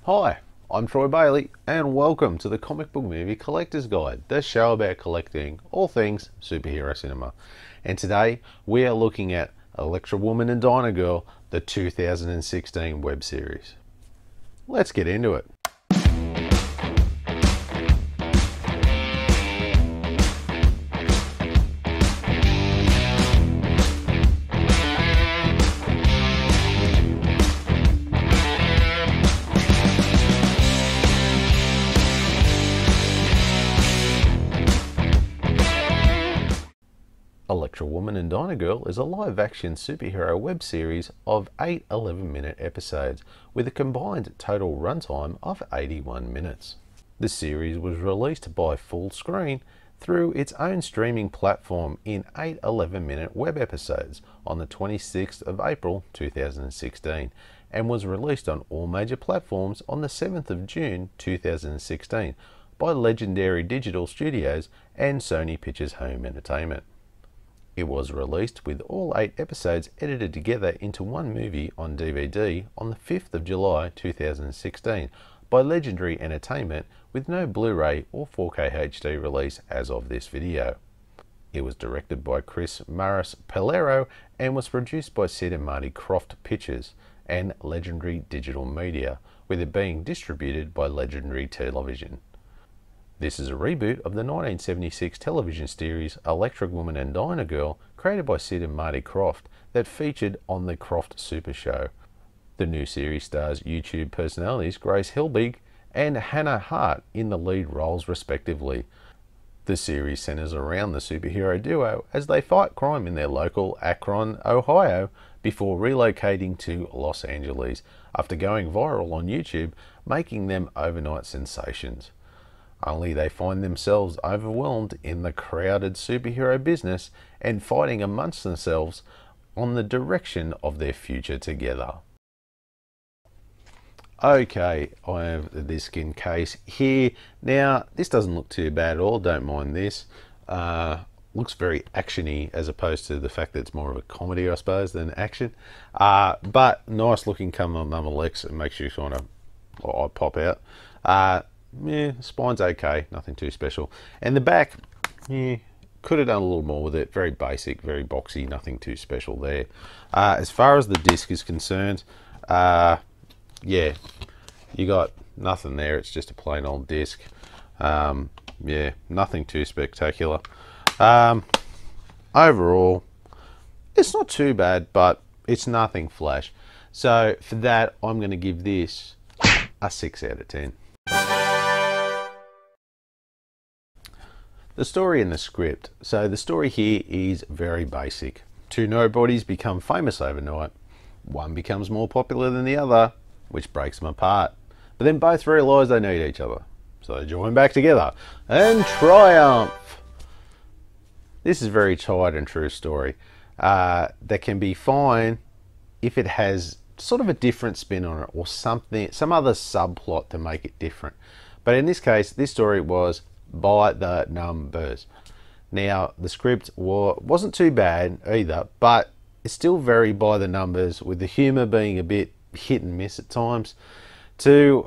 Hi, I'm Troy Bailey and welcome to the Comic Book Movie Collector's Guide, the show about collecting all things superhero cinema. And today we are looking at Electra Woman and Dyna Girl, the 2016 web series. Let's get into it. Electra Woman and Dyna Girl is a live-action superhero web series of 8 11-minute episodes with a combined total runtime of 81 minutes. The series was released by Fullscreen through its own streaming platform in 8 11-minute web episodes on the 26th of April 2016 and was released on all major platforms on the 7th of June 2016 by Legendary Digital Studios and Sony Pictures Home Entertainment. It was released with all 8 episodes edited together into one movie on DVD on the 5th of July 2016 by Legendary Entertainment with no Blu-ray or 4K HD release as of this video. It was directed by Chris Marrs Piliero and was produced by Sid and Marty Krofft Pictures and Legendary Digital Media, with it being distributed by Legendary Television. This is a reboot of the 1976 television series Electra Woman and Dyna Girl, created by Sid and Marty Krofft, that featured on the Krofft Super show. The new series stars YouTube personalities Grace Helbig and Hart in the lead roles respectively. The series centers around the superhero duo as they fight crime in their local Akron, Ohio, before relocating to Los Angeles after going viral on YouTube, making them overnight sensations. Only they find themselves overwhelmed in the crowded superhero business and fighting amongst themselves on the direction of their future together. Okay, I have the disc in case here. Now, this doesn't look too bad at all, don't mind this. Looks very actiony as opposed to the fact that it's more of a comedy, I suppose, than action. But nice looking cover nonetheless. It makes you kind of pop out. Yeah, spine's okay, nothing too special. And the back, yeah, could have done a little more with it. Very basic, very boxy, nothing too special there. As far as the disc is concerned, yeah, you got nothing there. It's just a plain old disc. Yeah, nothing too spectacular. Overall, it's not too bad, but it's nothing flash. So for that, I'm going to give this a 6 out of 10. The story and the script. So the story here is very basic. 2 nobodies become famous overnight. One becomes more popular than the other, which breaks them apart. But then both realise they need each other. So they join back together and triumph. This is a very tried and true story that can be fine if it has sort of a different spin on it or something, some other subplot to make it different. But in this case, this story was by the numbers. Now, the script wasn't too bad either, but it's still very by the numbers, with the humour being a bit hit and miss at times. There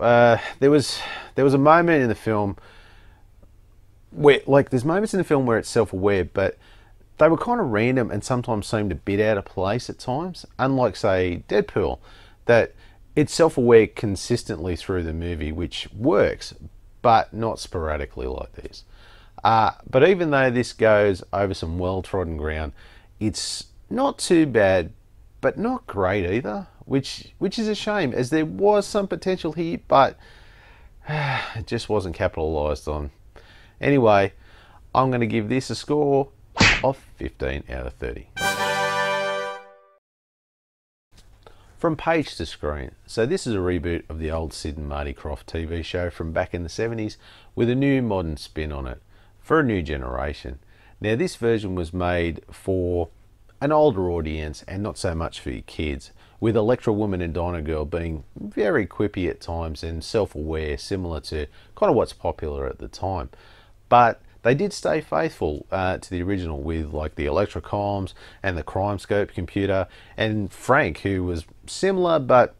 was a moment in the film where, there's moments in the film where it's self-aware, but they were kind of random and sometimes seemed a bit out of place at times. Unlike, say, Deadpool, that it's self-aware consistently through the movie, which works, but not sporadically like this. But even though this goes over some well-trodden ground, it's not too bad, but not great either, which is a shame, as there was some potential here, but it just wasn't capitalised on. Anyway, I'm going to give this a score of 15 out of 30. From page to screen. So this is a reboot of the old Sid and Marty Krofft TV show from back in the 70s with a new modern spin on it for a new generation. Now, this version was made for an older audience and not so much for your kids, with Electra Woman and Dyna Girl being very quippy at times and self-aware, similar to kind of what's popular at the time. But they did stay faithful to the original, with like the Electra comms and the crime scope computer, and Frank, who was similar but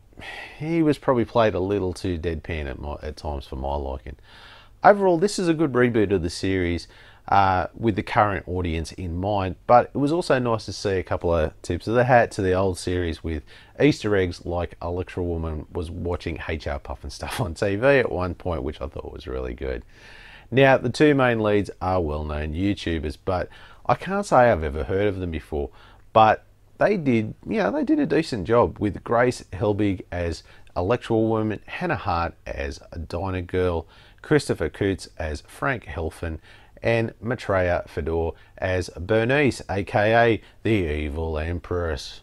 he was probably played a little too deadpan at times for my liking. Overall, this is a good reboot of the series with the current audience in mind, but it was also nice to see a couple of tips of the hat to the old series with Easter eggs, like Electra woman was watching HR Puff and stuff on TV at one point, which I thought was really good. Now, the two main leads are well-known YouTubers, but I can't say I've ever heard of them before, but they did a decent job with Grace Helbig as Electra woman, Hannah Hart as a Dyna girl, Christopher Coots as Frank Helfen, and Maitreya Fedor as Bernice, aka the Evil Empress.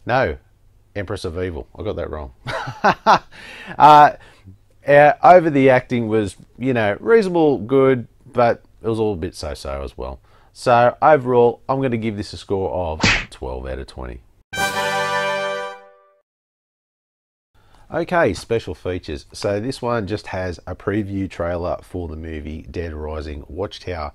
No, Empress of Evil. I got that wrong. Over the acting was, reasonable, good, but it was all a bit so-so as well. So overall, I'm going to give this a score of 12 out of 20. Okay, special features. So this one just has a preview trailer for the movie Dead Rising Watchtower,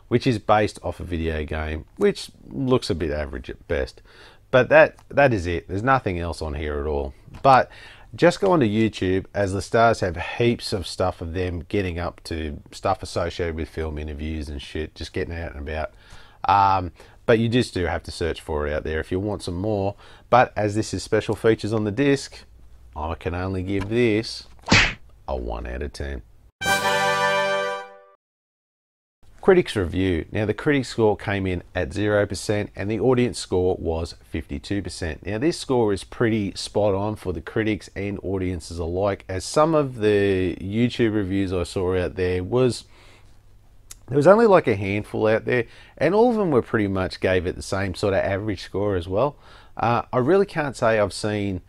which is based off a video game, which looks a bit average at best. But that is it. There's nothing else on here at all. But just go onto YouTube, as the stars have heaps of stuff of them getting up to stuff associated with film interviews and shit, just getting out and about. But you just do have to search for it out there if you want some more. But as this is special features on the disc, I can only give this a 1 out of 10. Critics review. Now the critics score came in at 0% and the audience score was 52%. Now this score is pretty spot on for the critics and audiences alike, as some of the YouTube reviews I saw out there was only like a handful out there, and all of them were pretty much gave it the same sort of average score as well. I really can't say I've seen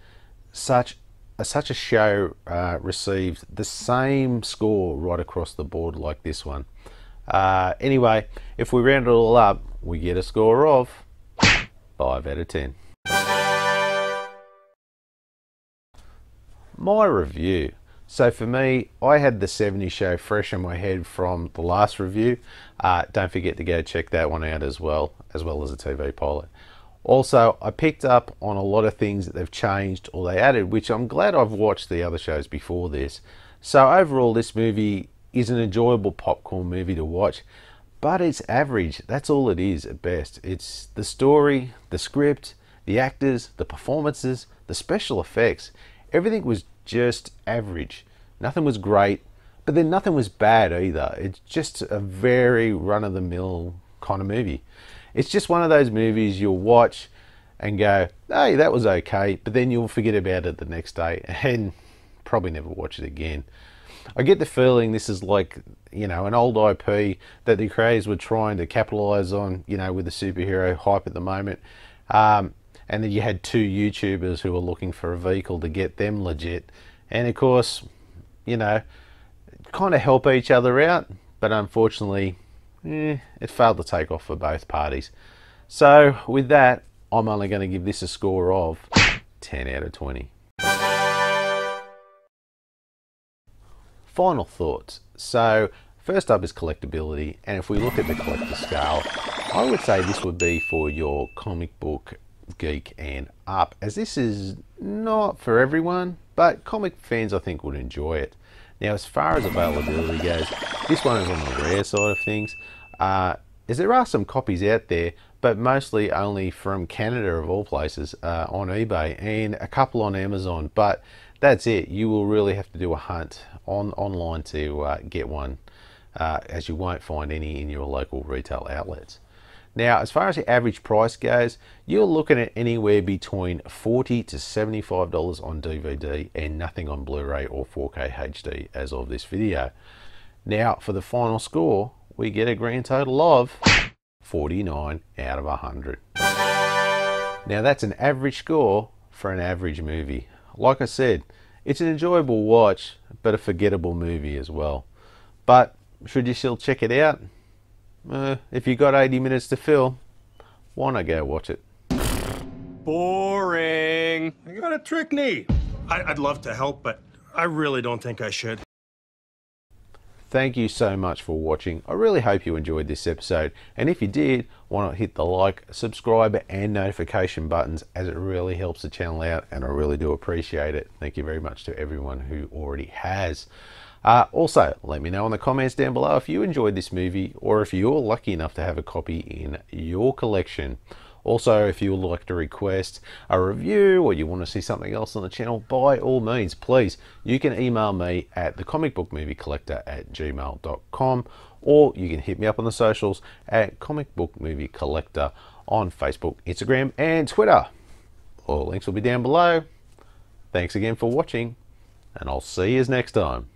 such a show received the same score right across the board like this one. Anyway, if we round it all up, we get a score of 5 out of 10. My review. So for me, I had the 70s show fresh in my head from the last review. Don't forget to go check that one out as well as a TV pilot. Also, I picked up on a lot of things that they've changed or they added, which I'm glad I've watched the other shows before this. So overall, this movie is an enjoyable popcorn movie to watch, but it's average. That's all it is at best. It's the story, the script, the actors, the performances, the special effects. Everything was just average. Nothing was great, but then nothing was bad either. It's just a very run-of-the-mill kind of movie. It's just one of those movies you'll watch and go, hey, that was okay, but then you'll forget about it the next day and probably never watch it again. I get the feeling this is like, an old IP that the creators were trying to capitalize on, with the superhero hype at the moment. And then you had two YouTubers who were looking for a vehicle to get them legit. And of course, kind of help each other out. But unfortunately, it failed to take off for both parties. So with that, I'm only going to give this a score of 10 out of 20. Final thoughts. So first up is collectability, and if we look at the collector scale, I would say this would be for your comic book geek and up, as this is not for everyone, but comic fans I think would enjoy it. Now as far as availability goes, this one is on the rare side of things, as there are some copies out there, but mostly only from Canada of all places, on eBay, and a couple on Amazon, but that's it. You will really have to do a hunt online to get one, as you won't find any in your local retail outlets. Now, as far as the average price goes, you're looking at anywhere between $40 to $75 on DVD and nothing on Blu-ray or 4K HD as of this video. Now, for the final score, we get a grand total of 49 out of 100. Now, that's an average score for an average movie. Like I said, it's an enjoyable watch, but a forgettable movie as well. But should you still check it out? If you got 80 minutes to fill, why not go watch it? Boring. You gotta trick me. I'd love to help, but I really don't think I should. thank you so much for watching. I really hope you enjoyed this episode, and if you did, why not hit the like, subscribe and notification buttons, as it really helps the channel out and I really do appreciate it. Thank you very much to everyone who already has. Also, let me know in the comments down below if you enjoyed this movie or if you're lucky enough to have a copy in your collection. Also, if you would like to request a review or you want to see something else on the channel, by all means, please, you can email me at thecomicbookmoviecollector@gmail.com, or you can hit me up on the socials at comicbookmoviecollector on Facebook, Instagram and Twitter. All links will be down below. Thanks again for watching, and I'll see you next time.